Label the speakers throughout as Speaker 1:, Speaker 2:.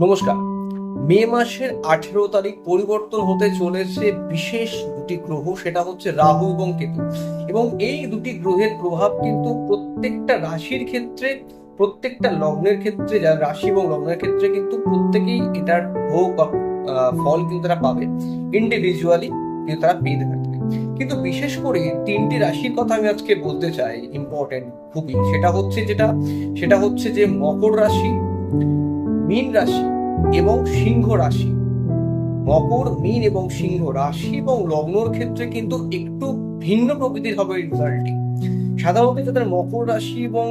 Speaker 1: নমস্কার। মে মাসের 18 তারিখ পরিবর্তন হতে চলেছে বিশেষ দুটি গ্রহ, সেটা হচ্ছে রাহু এবং কেতু। এবং এই দুটি গ্রহের প্রভাব কিন্তু প্রত্যেকটা রাশির ক্ষেত্রে, প্রত্যেকটা লগ্নের ক্ষেত্রে, যার রাশি এবং লগ্নের ক্ষেত্রে কিন্তু প্রত্যেকেই এটার ভোগ বা ফল কিন্তু তারা পাবে, ইন্ডিভিজুয়ালি কিন্তু তারা পেতে থাকবে। কিন্তু বিশেষ করে তিনটি রাশির কথা আমি আজকে বলতে চাই, ইম্পর্টেন্ট খুবই। সেটা হচ্ছে যে মকর রাশি, মীন রাশি এবং সিংহ রাশি। মকর, মীন এবং সিংহ রাশি এবং লগ্নর ক্ষেত্রে কিন্তু একটু ভিন্ন প্রকৃতির হবে রেজাল্টটি। সাধারণত যাদের মকর রাশি এবং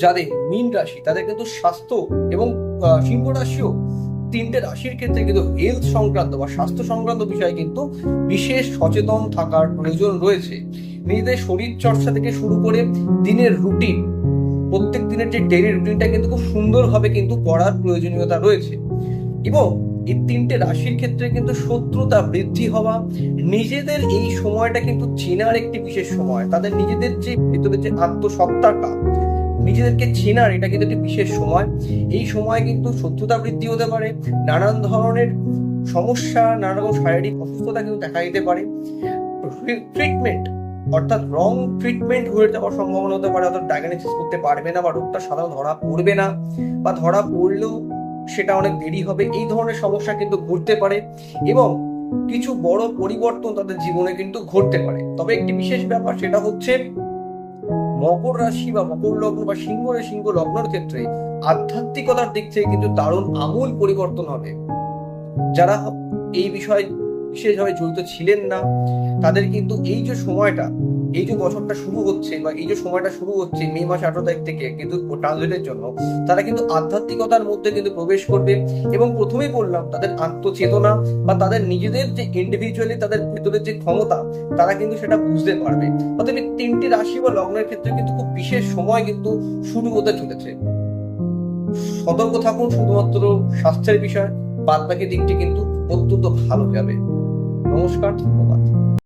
Speaker 1: যাদের মীন রাশি তাদের কিন্তু স্বাস্থ্য এবং সিংহ রাশিও, তিনটে রাশির ক্ষেত্রে কিন্তু হেলথ সংক্রান্ত বা স্বাস্থ্য সংক্রান্ত বিষয়ে কিন্তু বিশেষ সচেতন থাকার প্রয়োজন রয়েছে। নিজেদের শরীর চর্চা থেকে শুরু করে দিনের রুটিন, প্রত্যেক দিনের যে ডেইলি রুটিনটা কিন্তু খুব সুন্দরভাবে কিন্তু করার প্রয়োজনীয়তা রয়েছে। এবং এই তিনটে রাশির ক্ষেত্রে কিন্তু শত্রুতা বৃদ্ধি হওয়া, নিজেদের এই সময়টা কিন্তু চেনার একটি বিশেষ সময়। তাদের নিজেদের যে ভেতরে যে আত্মসত্তাটা, নিজেদেরকে চেনার, এটা কিন্তু একটি বিশেষ সময়। এই সময় কিন্তু শত্রুতা বৃদ্ধি হতে পারে, নানান ধরনের সমস্যা, নানা রকম শারীরিক অসুস্থতা কিন্তু দেখা দিতে পারে। ট্রিটমেন্ট অর্থাৎ রং ট্রিটমেন্ট হয়ে যাওয়ার সম্ভাবনা হতে পারে, অর্থাৎ ডায়াগনোসিস করতে পারবে না বা রোগটা সাধারণ ধরা পড়বে না, বা ধরা পড়লেও সেটা অনেক দেরি হবে। এই ধরনের সমস্যা কিন্তু ঘটতে পারে এবং কিছু বড় পরিবর্তন তাদের জীবনে কিন্তু ঘটতে পারে। তবে একটি বিশেষ ব্যাপার, সেটা হচ্ছে মকর রাশি বা মকর লগ্ন বা সিংহ লগ্নের ক্ষেত্রে আধ্যাত্মিকতার দিক থেকে কিন্তু দারুণ আমূল পরিবর্তন হবে। যারা এই বিষয়ে বিশেষভাবে জড়িত ছিলেন না, তাদের কিন্তু এই যে সময়টা, এই যে বছরটা শুরু হচ্ছে বা এই যে সময়টা শুরু হচ্ছে মে মাস 18 তারিখ থেকে কিন্তু ট্রানজিটের জন্য, তারা কিন্তু আধ্যাত্মিকতার মধ্যে কিন্তু প্রবেশ করবে। এবং প্রথমেই বললাম, তাদের আত্মচেতনা বা তাদের নিজেদের যে ইন্ডিভিজুয়ালি তাদের ভেতরের যে ক্ষমতা, তারা কিন্তু সেটা বুঝতে পারবে। অর্থাৎ এই তিনটি রাশি বা লগ্নের ক্ষেত্রে কিন্তু খুব বিশেষ সময় কিন্তু শুরু হতে চলেছে। সতর্ক থাকুন শুধুমাত্র স্বাস্থ্যের বিষয়, বাদ বাকি দিকটি কিন্তু অত্যন্ত ভালো যাবে। নমস্কার, ধন্যবাদ।